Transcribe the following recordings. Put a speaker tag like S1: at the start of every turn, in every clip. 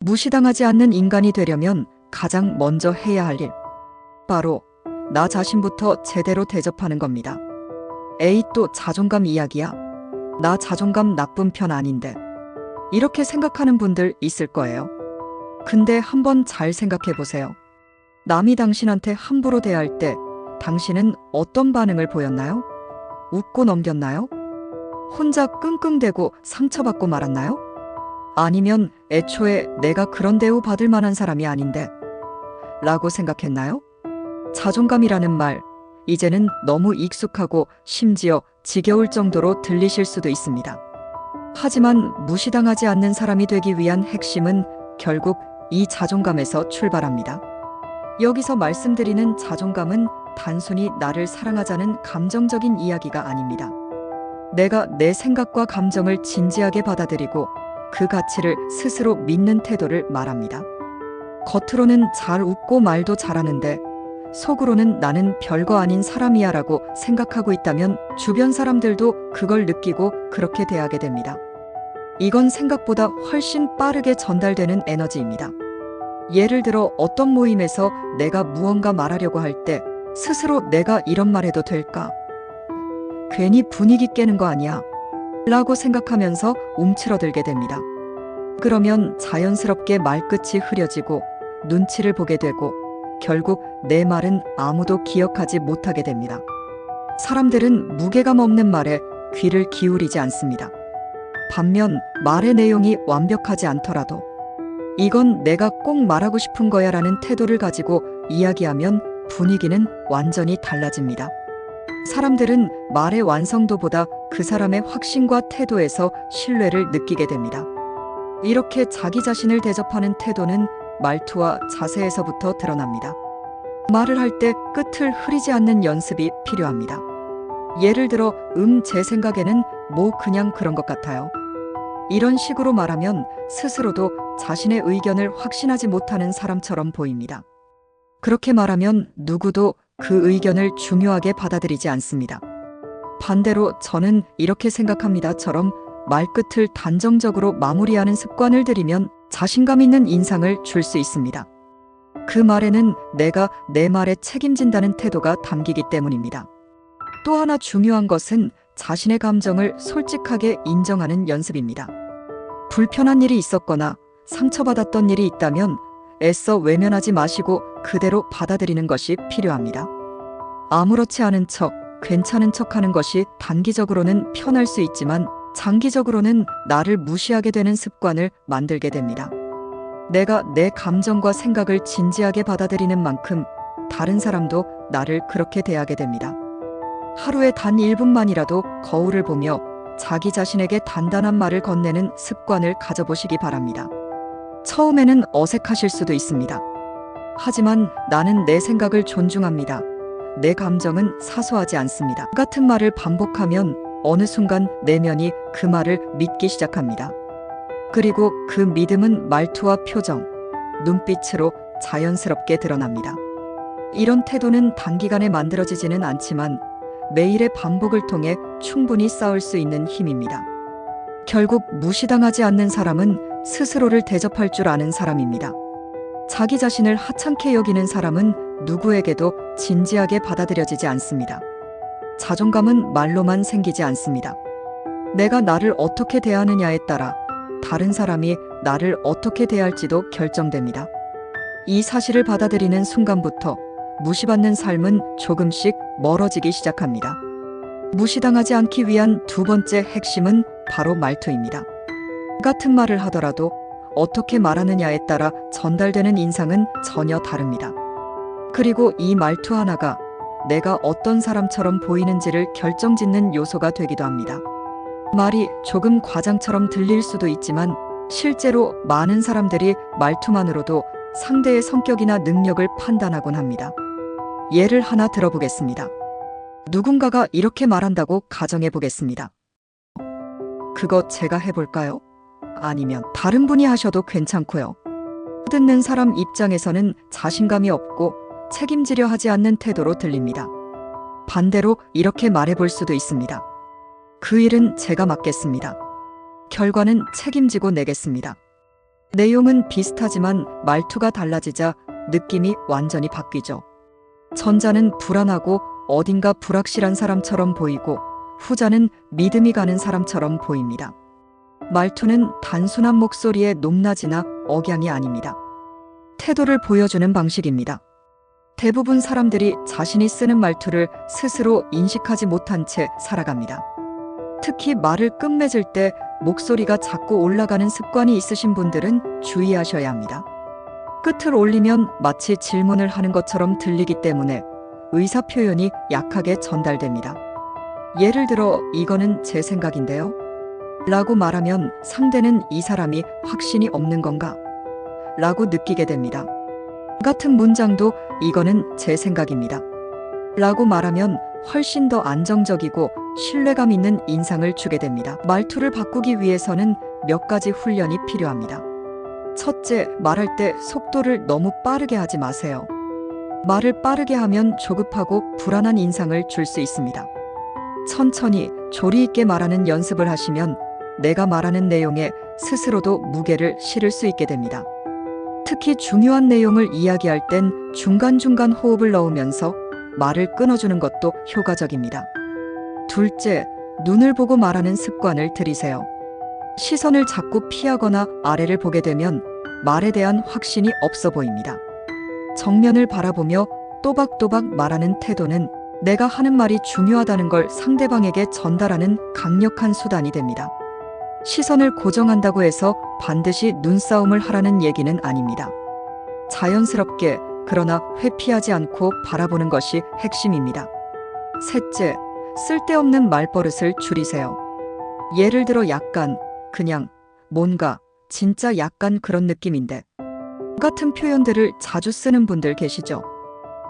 S1: 무시당하지 않는 인간이 되려면 가장 먼저 해야 할 일, 바로 나 자신부터 제대로 대접하는 겁니다. 에이, 또 자존감 이야기야? 나 자존감 나쁜 편 아닌데. 이렇게 생각하는 분들 있을 거예요. 근데 한번 잘 생각해 보세요. 남이 당신한테 함부로 대할 때 당신은 어떤 반응을 보였나요? 웃고 넘겼나요? 혼자 끙끙대고 상처받고 말았나요? 아니면 애초에 내가 그런 대우 받을 만한 사람이 아닌데 라고 생각했나요? 자존감이라는 말, 이제는 너무 익숙하고 심지어 지겨울 정도로 들리실 수도 있습니다. 하지만 무시당하지 않는 사람이 되기 위한 핵심은 결국 이 자존감에서 출발합니다. 여기서 말씀드리는 자존감은 단순히 나를 사랑하자는 감정적인 이야기가 아닙니다. 내가 내 생각과 감정을 진지하게 받아들이고 그 가치를 스스로 믿는 태도를 말합니다. 겉으로는 잘 웃고 말도 잘하는데 속으로는 나는 별거 아닌 사람이야 라고 생각하고 있다면 주변 사람들도 그걸 느끼고 그렇게 대하게 됩니다. 이건 생각보다 훨씬 빠르게 전달되는 에너지입니다. 예를 들어 어떤 모임에서 내가 무언가 말하려고 할 때 스스로 내가 이런 말 해도 될까? 괜히 분위기 깨는 거 아니야? 라고 생각하면서 움츠러들게 됩니다. 그러면 자연스럽게 말끝이 흐려지고 눈치를 보게 되고 결국 내 말은 아무도 기억하지 못하게 됩니다. 사람들은 무게감 없는 말에 귀를 기울이지 않습니다. 반면 말의 내용이 완벽하지 않더라도 이건 내가 꼭 말하고 싶은 거야 라는 태도를 가지고 이야기하면 분위기는 완전히 달라집니다. 사람들은 말의 완성도보다 그 사람의 확신과 태도에서 신뢰를 느끼게 됩니다. 이렇게 자기 자신을 대접하는 태도는 말투와 자세에서부터 드러납니다. 말을 할 때 끝을 흐리지 않는 연습이 필요합니다. 예를 들어, 제 생각에는 뭐 그냥 그런 것 같아요. 이런 식으로 말하면 스스로도 자신의 의견을 확신하지 못하는 사람처럼 보입니다. 그렇게 말하면 누구도 그 의견을 중요하게 받아들이지 않습니다. 반대로 저는 이렇게 생각합니다처럼 말끝을 단정적으로 마무리하는 습관을 들이면 자신감 있는 인상을 줄 수 있습니다. 그 말에는 내가 내 말에 책임진다는 태도가 담기기 때문입니다. 또 하나 중요한 것은 자신의 감정을 솔직하게 인정하는 연습입니다. 불편한 일이 있었거나 상처받았던 일이 있다면 애써 외면하지 마시고 그대로 받아들이는 것이 필요합니다. 아무렇지 않은 척, 괜찮은 척 하는 것이 단기적으로는 편할 수 있지만 장기적으로는 나를 무시하게 되는 습관을 만들게 됩니다. 내가 내 감정과 생각을 진지하게 받아들이는 만큼 다른 사람도 나를 그렇게 대하게 됩니다. 하루에 단 1분만이라도 거울을 보며 자기 자신에게 단단한 말을 건네는 습관을 가져보시기 바랍니다. 처음에는 어색하실 수도 있습니다. 하지만 나는 내 생각을 존중합니다. 내 감정은 사소하지 않습니다. 같은 말을 반복하면 어느 순간 내면이 그 말을 믿기 시작합니다. 그리고 그 믿음은 말투와 표정, 눈빛으로 자연스럽게 드러납니다. 이런 태도는 단기간에 만들어지지는 않지만 매일의 반복을 통해 충분히 쌓을 수 있는 힘입니다. 결국 무시당하지 않는 사람은 스스로를 대접할 줄 아는 사람입니다. 자기 자신을 하찮게 여기는 사람은 누구에게도 진지하게 받아들여지지 않습니다. 자존감은 말로만 생기지 않습니다. 내가 나를 어떻게 대하느냐에 따라 다른 사람이 나를 어떻게 대할지도 결정됩니다. 이 사실을 받아들이는 순간부터 무시받는 삶은 조금씩 멀어지기 시작합니다. 무시당하지 않기 위한 두 번째 핵심은 바로 말투입니다. 같은 말을 하더라도 어떻게 말하느냐에 따라 전달되는 인상은 전혀 다릅니다. 그리고 이 말투 하나가 내가 어떤 사람처럼 보이는지를 결정짓는 요소가 되기도 합니다. 말이 조금 과장처럼 들릴 수도 있지만 실제로 많은 사람들이 말투만으로도 상대의 성격이나 능력을 판단하곤 합니다. 예를 하나 들어보겠습니다. 누군가가 이렇게 말한다고 가정해 보겠습니다. 그거 제가 해볼까요? 아니면 다른 분이 하셔도 괜찮고요. 듣는 사람 입장에서는 자신감이 없고 책임지려 하지 않는 태도로 들립니다. 반대로 이렇게 말해볼 수도 있습니다. 그 일은 제가 맡겠습니다. 결과는 책임지고 내겠습니다. 내용은 비슷하지만 말투가 달라지자 느낌이 완전히 바뀌죠. 전자는 불안하고 어딘가 불확실한 사람처럼 보이고 후자는 믿음이 가는 사람처럼 보입니다. 말투는 단순한 목소리의 높낮이나 억양이 아닙니다. 태도를 보여주는 방식입니다. 대부분 사람들이 자신이 쓰는 말투를 스스로 인식하지 못한 채 살아갑니다. 특히 말을 끝맺을 때 목소리가 자꾸 올라가는 습관이 있으신 분들은 주의하셔야 합니다. 끝을 올리면 마치 질문을 하는 것처럼 들리기 때문에 의사 표현이 약하게 전달됩니다. 예를 들어 이거는 제 생각인데요. 라고 말하면 상대는 이 사람이 확신이 없는 건가? 라고 느끼게 됩니다. 같은 문장도 이거는 제 생각입니다. 라고 말하면 훨씬 더 안정적이고 신뢰감 있는 인상을 주게 됩니다. 말투를 바꾸기 위해서는 몇 가지 훈련이 필요합니다. 첫째, 말할 때 속도를 너무 빠르게 하지 마세요. 말을 빠르게 하면 조급하고 불안한 인상을 줄 수 있습니다. 천천히 조리 있게 말하는 연습을 하시면 내가 말하는 내용에 스스로도 무게를 실을 수 있게 됩니다. 특히 중요한 내용을 이야기할 땐 중간중간 호흡을 넣으면서 말을 끊어주는 것도 효과적입니다. 둘째, 눈을 보고 말하는 습관을 들이세요. 시선을 자꾸 피하거나 아래를 보게 되면 말에 대한 확신이 없어 보입니다. 정면을 바라보며 또박또박 말하는 태도는 내가 하는 말이 중요하다는 걸 상대방에게 전달하는 강력한 수단이 됩니다. 시선을 고정한다고 해서 반드시 눈싸움을 하라는 얘기는 아닙니다. 자연스럽게 그러나 회피하지 않고 바라보는 것이 핵심입니다. 셋째, 쓸데없는 말버릇을 줄이세요. 예를 들어 약간, 그냥, 뭔가, 진짜 약간 그런 느낌인데 같은 표현들을 자주 쓰는 분들 계시죠?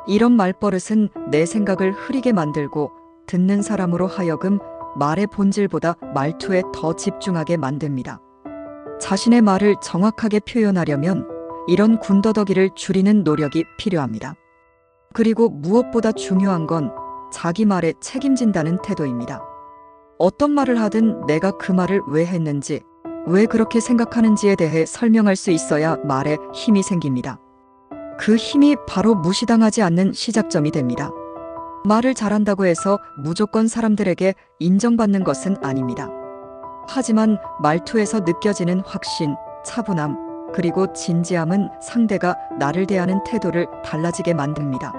S1: 이런 말버릇은 내 생각을 흐리게 만들고 듣는 사람으로 하여금 말의 본질보다 말투에 더 집중하게 만듭니다. 자신의 말을 정확하게 표현하려면 이런 군더더기를 줄이는 노력이 필요합니다. 그리고 무엇보다 중요한 건 자기 말에 책임진다는 태도입니다. 어떤 말을 하든 내가 그 말을 왜 했는지, 왜 그렇게 생각하는지에 대해 설명할 수 있어야 말에 힘이 생깁니다. 그 힘이 바로 무시당하지 않는 시작점이 됩니다. 말을 잘한다고 해서 무조건 사람들에게 인정받는 것은 아닙니다. 하지만 말투에서 느껴지는 확신, 차분함, 그리고 진지함은 상대가 나를 대하는 태도를 달라지게 만듭니다.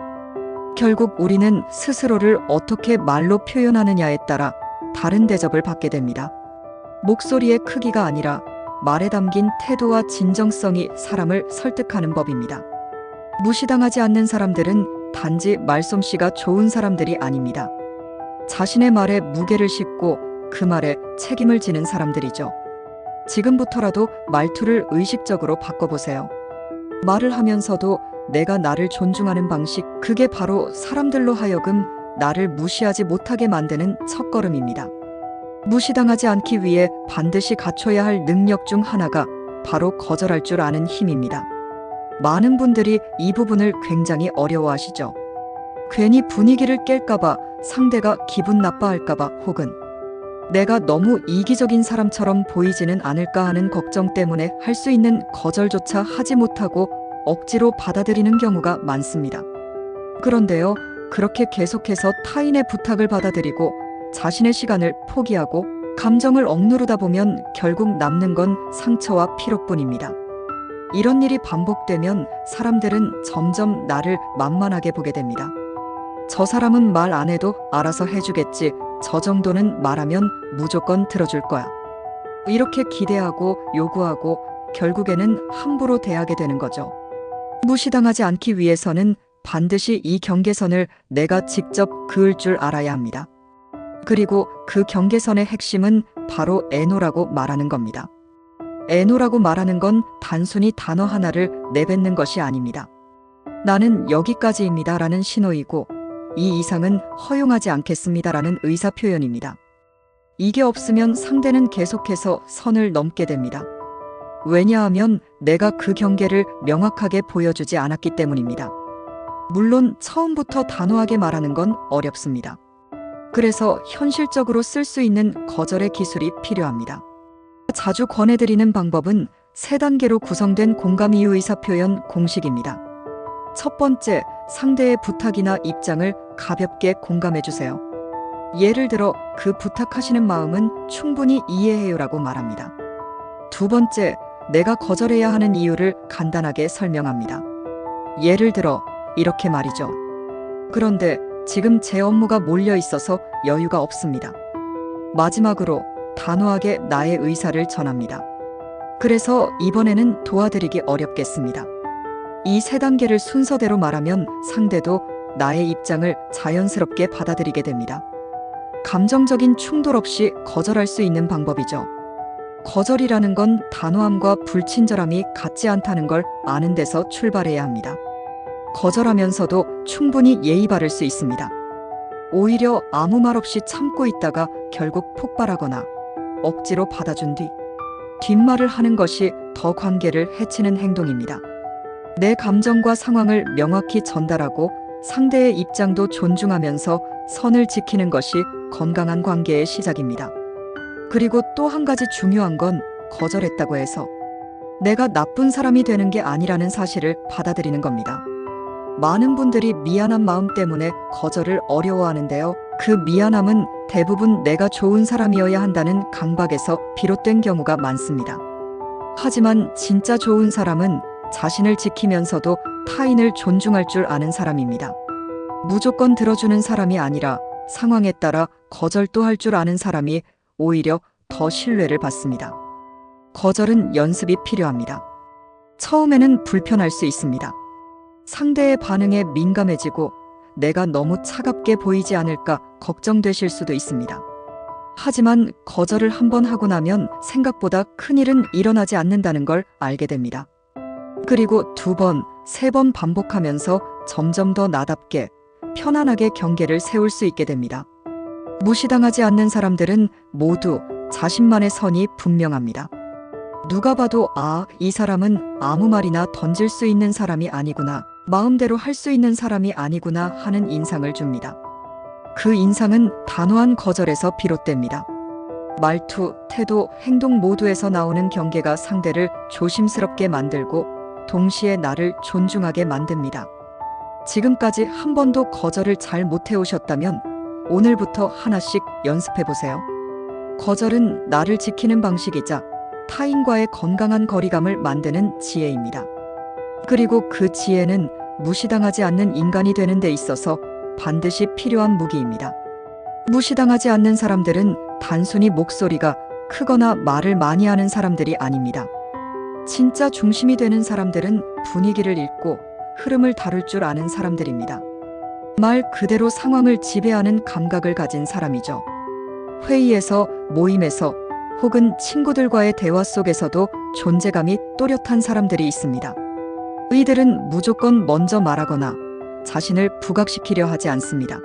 S1: 결국 우리는 스스로를 어떻게 말로 표현하느냐에 따라 다른 대접을 받게 됩니다. 목소리의 크기가 아니라 말에 담긴 태도와 진정성이 사람을 설득하는 법입니다. 무시당하지 않는 사람들은 단지 말솜씨가 좋은 사람들이 아닙니다. 자신의 말에 무게를 싣고 그 말에 책임을 지는 사람들이죠. 지금부터라도 말투를 의식적으로 바꿔보세요. 말을 하면서도 내가 나를 존중하는 방식, 그게 바로 사람들로 하여금 나를 무시하지 못하게 만드는 첫걸음입니다. 무시당하지 않기 위해 반드시 갖춰야 할 능력 중 하나가 바로 거절할 줄 아는 힘입니다. 많은 분들이 이 부분을 굉장히 어려워하시죠. 괜히 분위기를 깰까봐, 상대가 기분 나빠할까봐, 혹은 내가 너무 이기적인 사람처럼 보이지는 않을까 하는 걱정 때문에 할 수 있는 거절조차 하지 못하고 억지로 받아들이는 경우가 많습니다. 그런데요, 그렇게 계속해서 타인의 부탁을 받아들이고 자신의 시간을 포기하고 감정을 억누르다 보면 결국 남는 건 상처와 피로뿐입니다. 이런 일이 반복되면 사람들은 점점 나를 만만하게 보게 됩니다. 저 사람은 말 안 해도 알아서 해주겠지. 저 정도는 말하면 무조건 들어줄 거야. 이렇게 기대하고 요구하고 결국에는 함부로 대하게 되는 거죠. 무시당하지 않기 위해서는 반드시 이 경계선을 내가 직접 그을 줄 알아야 합니다. 그리고 그 경계선의 핵심은 바로 애노라고 말하는 겁니다. 애노라고 말하는 건 단순히 단어 하나를 내뱉는 것이 아닙니다. 나는 여기까지입니다 라는 신호이고 이 이상은 허용하지 않겠습니다라는 의사표현입니다. 이게 없으면 상대는 계속해서 선을 넘게 됩니다. 왜냐하면 내가 그 경계를 명확하게 보여주지 않았기 때문입니다. 물론 처음부터 단호하게 말하는 건 어렵습니다. 그래서 현실적으로 쓸 수 있는 거절의 기술이 필요합니다. 자주 권해드리는 방법은 3단계로 구성된 공감 이유 의사표현 공식입니다. 첫 번째, 상대의 부탁이나 입장을 가볍게 공감해주세요. 예를 들어 그 부탁하시는 마음은 충분히 이해해요라고 말합니다. 두 번째, 내가 거절해야 하는 이유를 간단하게 설명합니다. 예를 들어 이렇게 말이죠. 그런데 지금 제 업무가 몰려 있어서 여유가 없습니다. 마지막으로 단호하게 나의 의사를 전합니다. 그래서 이번에는 도와드리기 어렵겠습니다. 이 3단계를 순서대로 말하면 상대도 나의 입장을 자연스럽게 받아들이게 됩니다. 감정적인 충돌 없이 거절할 수 있는 방법이죠. 거절이라는 건 단호함과 불친절함이 같지 않다는 걸 아는 데서 출발해야 합니다. 거절하면서도 충분히 예의 바를 수 있습니다. 오히려 아무 말 없이 참고 있다가 결국 폭발하거나 억지로 받아준 뒤 뒷말을 하는 것이 더 관계를 해치는 행동입니다. 내 감정과 상황을 명확히 전달하고 상대의 입장도 존중하면서 선을 지키는 것이 건강한 관계의 시작입니다. 그리고 또 한 가지 중요한 건 거절했다고 해서 내가 나쁜 사람이 되는 게 아니라는 사실을 받아들이는 겁니다. 많은 분들이 미안한 마음 때문에 거절을 어려워하는데요. 그 미안함은 대부분 내가 좋은 사람이어야 한다는 강박에서 비롯된 경우가 많습니다. 하지만 진짜 좋은 사람은 자신을 지키면서도 타인을 존중할 줄 아는 사람입니다. 무조건 들어주는 사람이 아니라 상황에 따라 거절도 할 줄 아는 사람이 오히려 더 신뢰를 받습니다. 거절은 연습이 필요합니다. 처음에는 불편할 수 있습니다. 상대의 반응에 민감해지고 내가 너무 차갑게 보이지 않을까 걱정되실 수도 있습니다. 하지만 거절을 한번 하고 나면 생각보다 큰일은 일어나지 않는다는 걸 알게 됩니다. 그리고 2번, 3번 반복하면서 점점 더 나답게 편안하게 경계를 세울 수 있게 됩니다. 무시당하지 않는 사람들은 모두 자신만의 선이 분명합니다. 누가 봐도 이 사람은 아무 말이나 던질 수 있는 사람이 아니구나, 마음대로 할 수 있는 사람이 아니구나 하는 인상을 줍니다. 그 인상은 단호한 거절에서 비롯됩니다. 말투, 태도, 행동 모두에서 나오는 경계가 상대를 조심스럽게 만들고 동시에 나를 존중하게 만듭니다. 지금까지 한 번도 거절을 잘 못해오셨다면 오늘부터 하나씩 연습해보세요. 거절은 나를 지키는 방식이자 타인과의 건강한 거리감을 만드는 지혜입니다. 그리고 그 지혜는 무시당하지 않는 인간이 되는 데 있어서 반드시 필요한 무기입니다. 무시당하지 않는 사람들은 단순히 목소리가 크거나 말을 많이 하는 사람들이 아닙니다. 진짜 중심이 되는 사람들은 분위기를 읽고 흐름을 다룰 줄 아는 사람들입니다. 말 그대로 상황을 지배하는 감각을 가진 사람이죠. 회의에서, 모임에서, 혹은 친구들과의 대화 속에서도 존재감이 또렷한 사람들이 있습니다. 이들은 무조건 먼저 말하거나 자신을 부각시키려 하지 않습니다.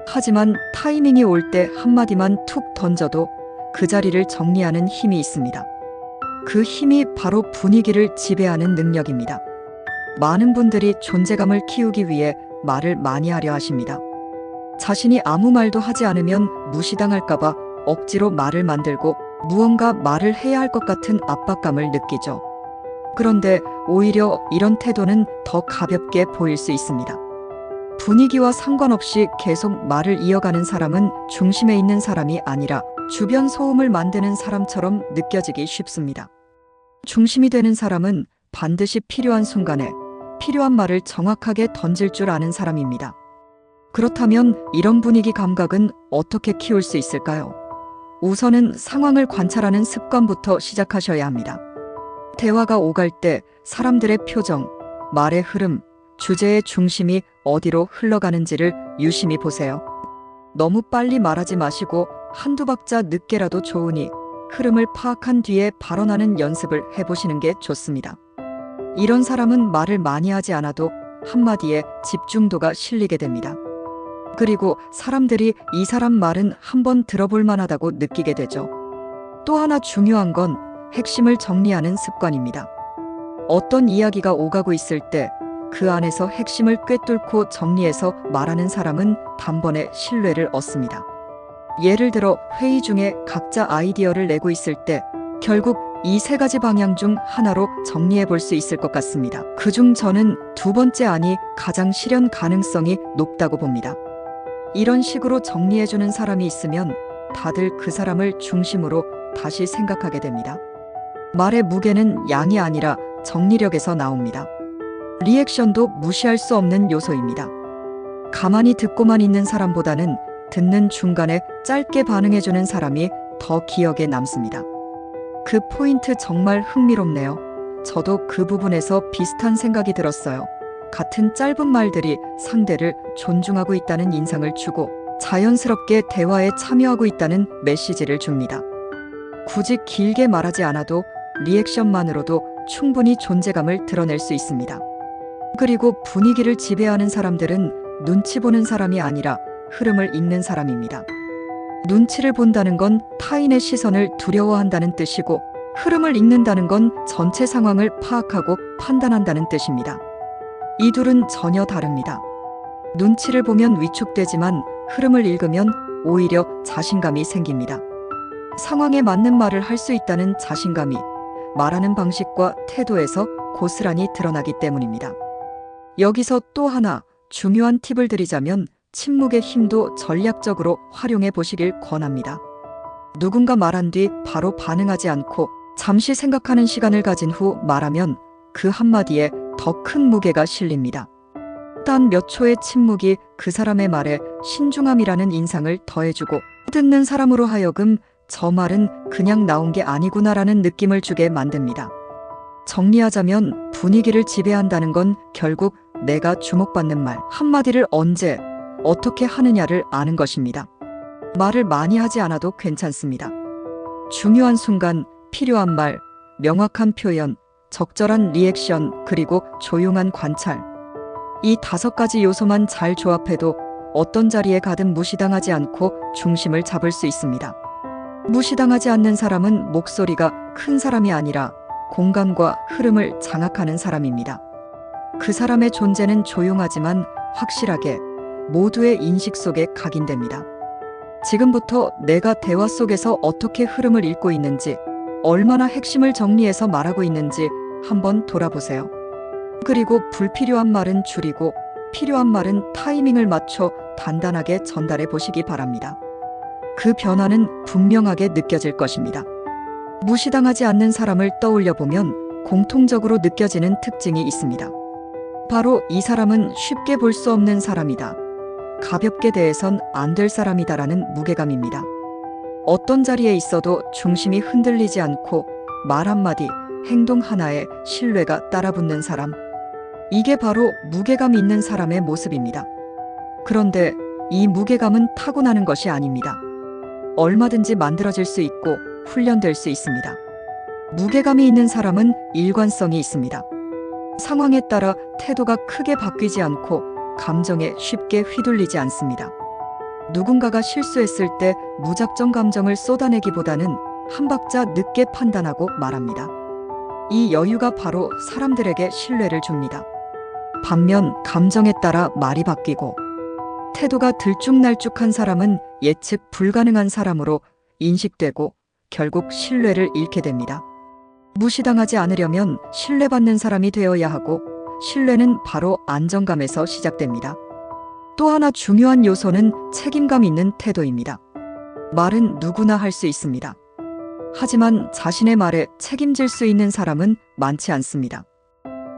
S1: 하지만 타이밍이 올 때 한마디만 툭 던져도 그 자리를 정리하는 힘이 있습니다. 그 힘이 바로 분위기를 지배하는 능력입니다. 많은 분들이 존재감을 키우기 위해 말을 많이 하려 하십니다. 자신이 아무 말도 하지 않으면 무시당할까봐 억지로 말을 만들고 무언가 말을 해야 할 것 같은 압박감을 느끼죠. 그런데 오히려 이런 태도는 더 가볍게 보일 수 있습니다. 분위기와 상관없이 계속 말을 이어가는 사람은 중심에 있는 사람이 아니라 주변 소음을 만드는 사람처럼 느껴지기 쉽습니다. 중심이 되는 사람은 반드시 필요한 순간에 필요한 말을 정확하게 던질 줄 아는 사람입니다. 그렇다면 이런 분위기 감각은 어떻게 키울 수 있을까요? 우선은 상황을 관찰하는 습관부터 시작하셔야 합니다. 대화가 오갈 때 사람들의 표정, 말의 흐름, 주제의 중심이 어디로 흘러가는지를 유심히 보세요. 너무 빨리 말하지 마시고 한두 박자 늦게라도 좋으니 흐름을 파악한 뒤에 발언하는 연습을 해보시는 게 좋습니다. 이런 사람은 말을 많이 하지 않아도 한마디에 집중도가 실리게 됩니다. 그리고 사람들이 이 사람 말은 한번 들어볼 만하다고 느끼게 되죠. 또 하나 중요한 건 핵심을 정리하는 습관입니다. 어떤 이야기가 오가고 있을 때 그 안에서 핵심을 꿰뚫고 정리해서 말하는 사람은 단번에 신뢰를 얻습니다. 예를 들어 회의 중에 각자 아이디어를 내고 있을 때 결국 이 세 가지 방향 중 하나로 정리해 볼 수 있을 것 같습니다. 그중 저는 두 번째 안이 가장 실현 가능성이 높다고 봅니다. 이런 식으로 정리해주는 사람이 있으면 다들 그 사람을 중심으로 다시 생각하게 됩니다. 말의 무게는 양이 아니라 정리력에서 나옵니다. 리액션도 무시할 수 없는 요소입니다. 가만히 듣고만 있는 사람보다는 듣는 중간에 짧게 반응해주는 사람이 더 기억에 남습니다. 그 포인트 정말 흥미롭네요. 저도 그 부분에서 비슷한 생각이 들었어요. 같은 짧은 말들이 상대를 존중하고 있다는 인상을 주고 자연스럽게 대화에 참여하고 있다는 메시지를 줍니다. 굳이 길게 말하지 않아도 리액션만으로도 충분히 존재감을 드러낼 수 있습니다. 그리고 분위기를 지배하는 사람들은 눈치 보는 사람이 아니라 흐름을 읽는 사람입니다. 눈치를 본다는 건 타인의 시선을 두려워한다는 뜻이고, 흐름을 읽는다는 건 전체 상황을 파악하고 판단한다는 뜻입니다. 이 둘은 전혀 다릅니다. 눈치를 보면 위축되지만 흐름을 읽으면 오히려 자신감이 생깁니다. 상황에 맞는 말을 할 수 있다는 자신감이 말하는 방식과 태도에서 고스란히 드러나기 때문입니다. 여기서 또 하나 중요한 팁을 드리자면 침묵의 힘도 전략적으로 활용해 보시길 권합니다. 누군가 말한 뒤 바로 반응하지 않고 잠시 생각하는 시간을 가진 후 말하면 그 한마디에 더 큰 무게가 실립니다. 단 몇 초의 침묵이 그 사람의 말에 신중함이라는 인상을 더해주고 듣는 사람으로 하여금 저 말은 그냥 나온 게 아니구나라는 느낌을 주게 만듭니다. 정리하자면 분위기를 지배한다는 건 결국 내가 주목받는 말 한마디를 언제 어떻게 하느냐를 아는 것입니다. 말을 많이 하지 않아도 괜찮습니다. 중요한 순간, 필요한 말, 명확한 표현, 적절한 리액션, 그리고 조용한 관찰. 이 5가지 요소만 잘 조합해도 어떤 자리에 가든 무시당하지 않고 중심을 잡을 수 있습니다. 무시당하지 않는 사람은 목소리가 큰 사람이 아니라 공간과 흐름을 장악하는 사람입니다. 그 사람의 존재는 조용하지만 확실하게 모두의 인식 속에 각인됩니다. 지금부터 내가 대화 속에서 어떻게 흐름을 읽고 있는지, 얼마나 핵심을 정리해서 말하고 있는지 한번 돌아보세요. 그리고 불필요한 말은 줄이고 필요한 말은 타이밍을 맞춰 단단하게 전달해 보시기 바랍니다. 그 변화는 분명하게 느껴질 것입니다. 무시당하지 않는 사람을 떠올려 보면 공통적으로 느껴지는 특징이 있습니다. 바로 이 사람은 쉽게 볼 수 없는 사람이다. 가볍게 대해선 안 될 사람이다라는 무게감입니다. 어떤 자리에 있어도 중심이 흔들리지 않고 말 한마디, 행동 하나에 신뢰가 따라붙는 사람. 이게 바로 무게감 있는 사람의 모습입니다. 그런데 이 무게감은 타고나는 것이 아닙니다. 얼마든지 만들어질 수 있고 훈련될 수 있습니다. 무게감이 있는 사람은 일관성이 있습니다. 상황에 따라 태도가 크게 바뀌지 않고 감정에 쉽게 휘둘리지 않습니다. 누군가가 실수했을 때 무작정 감정을 쏟아내기보다는 한 박자 늦게 판단하고 말합니다. 이 여유가 바로 사람들에게 신뢰를 줍니다. 반면 감정에 따라 말이 바뀌고 태도가 들쭉날쭉한 사람은 예측 불가능한 사람으로 인식되고 결국 신뢰를 잃게 됩니다. 무시당하지 않으려면 신뢰받는 사람이 되어야 하고, 신뢰는 바로 안정감에서 시작됩니다. 또 하나 중요한 요소는 책임감 있는 태도입니다. 말은 누구나 할 수 있습니다. 하지만 자신의 말에 책임질 수 있는 사람은 많지 않습니다.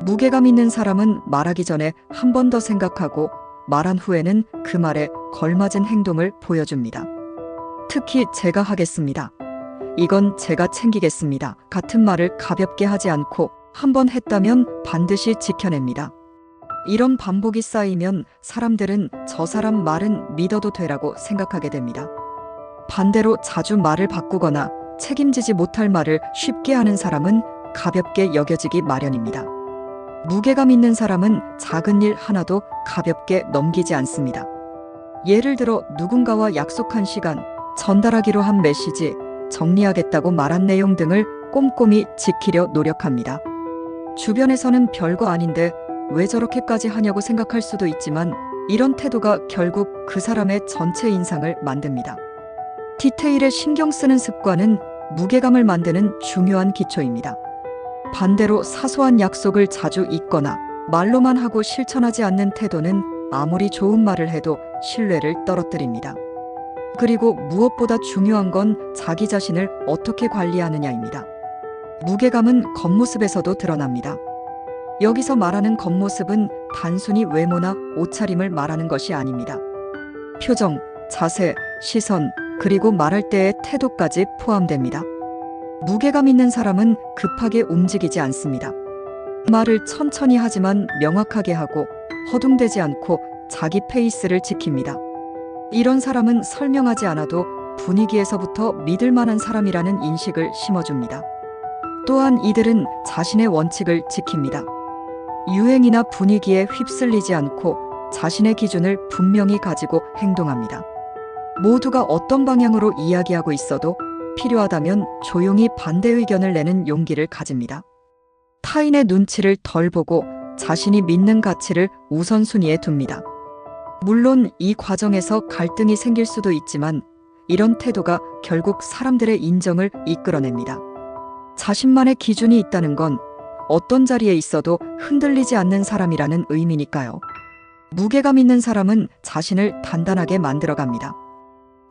S1: 무게감 있는 사람은 말하기 전에 한 번 더 생각하고 말한 후에는 그 말에 걸맞은 행동을 보여줍니다. 특히 제가 하겠습니다. 이건 제가 챙기겠습니다. 같은 말을 가볍게 하지 않고 한 번 했다면 반드시 지켜냅니다. 이런 반복이 쌓이면 사람들은 저 사람 말은 믿어도 되라고 생각하게 됩니다. 반대로 자주 말을 바꾸거나 책임지지 못할 말을 쉽게 하는 사람은 가볍게 여겨지기 마련입니다. 무게감 있는 사람은 작은 일 하나도 가볍게 넘기지 않습니다. 예를 들어 누군가와 약속한 시간, 전달하기로 한 메시지, 정리하겠다고 말한 내용 등을 꼼꼼히 지키려 노력합니다. 주변에서는 별거 아닌데 왜 저렇게까지 하냐고 생각할 수도 있지만 이런 태도가 결국 그 사람의 전체 인상을 만듭니다. 디테일에 신경 쓰는 습관은 무게감을 만드는 중요한 기초입니다. 반대로 사소한 약속을 자주 잊거나 말로만 하고 실천하지 않는 태도는 아무리 좋은 말을 해도 신뢰를 떨어뜨립니다. 그리고 무엇보다 중요한 건 자기 자신을 어떻게 관리하느냐입니다. 무게감은 겉모습에서도 드러납니다. 여기서 말하는 겉모습은 단순히 외모나 옷차림을 말하는 것이 아닙니다. 표정, 자세, 시선, 그리고 말할 때의 태도까지 포함됩니다. 무게감 있는 사람은 급하게 움직이지 않습니다. 말을 천천히 하지만 명확하게 하고 허둥대지 않고 자기 페이스를 지킵니다. 이런 사람은 설명하지 않아도 분위기에서부터 믿을 만한 사람이라는 인식을 심어줍니다. 또한 이들은 자신의 원칙을 지킵니다. 유행이나 분위기에 휩쓸리지 않고 자신의 기준을 분명히 가지고 행동합니다. 모두가 어떤 방향으로 이야기하고 있어도 필요하다면 조용히 반대 의견을 내는 용기를 가집니다. 타인의 눈치를 덜 보고 자신이 믿는 가치를 우선순위에 둡니다. 물론 이 과정에서 갈등이 생길 수도 있지만 이런 태도가 결국 사람들의 인정을 이끌어냅니다. 자신만의 기준이 있다는 건 어떤 자리에 있어도 흔들리지 않는 사람이라는 의미니까요. 무게감 있는 사람은 자신을 단단하게 만들어갑니다.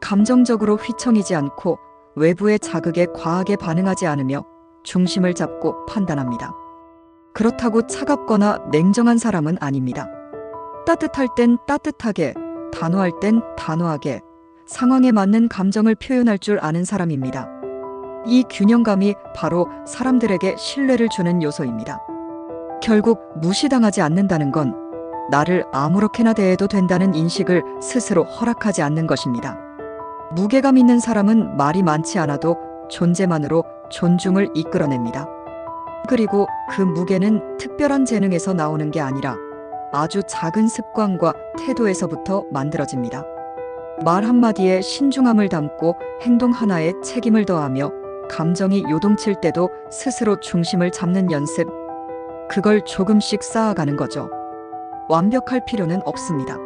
S1: 감정적으로 휘청이지 않고 외부의 자극에 과하게 반응하지 않으며 중심을 잡고 판단합니다. 그렇다고 차갑거나 냉정한 사람은 아닙니다. 따뜻할 땐 따뜻하게, 단호할 땐 단호하게, 상황에 맞는 감정을 표현할 줄 아는 사람입니다. 이 균형감이 바로 사람들에게 신뢰를 주는 요소입니다. 결국 무시당하지 않는다는 건 나를 아무렇게나 대해도 된다는 인식을 스스로 허락하지 않는 것입니다. 무게감 있는 사람은 말이 많지 않아도 존재만으로 존중을 이끌어냅니다. 그리고 그 무게는 특별한 재능에서 나오는 게 아니라 아주 작은 습관과 태도에서부터 만들어집니다. 말 한마디에 신중함을 담고 행동 하나에 책임을 더하며 감정이 요동칠 때도 스스로 중심을 잡는 연습, 그걸 조금씩 쌓아가는 거죠. 완벽할 필요는 없습니다.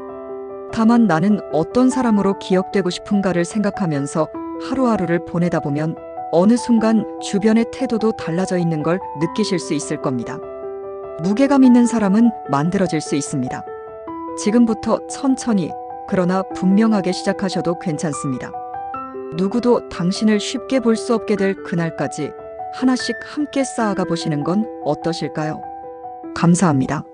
S1: 다만 나는 어떤 사람으로 기억되고 싶은가를 생각하면서 하루하루를 보내다 보면 어느 순간 주변의 태도도 달라져 있는 걸 느끼실 수 있을 겁니다. 무게감 있는 사람은 만들어질 수 있습니다. 지금부터 천천히, 그러나 분명하게 시작하셔도 괜찮습니다. 누구도 당신을 쉽게 볼 수 없게 될 그날까지 하나씩 함께 쌓아가 보시는 건 어떠실까요? 감사합니다.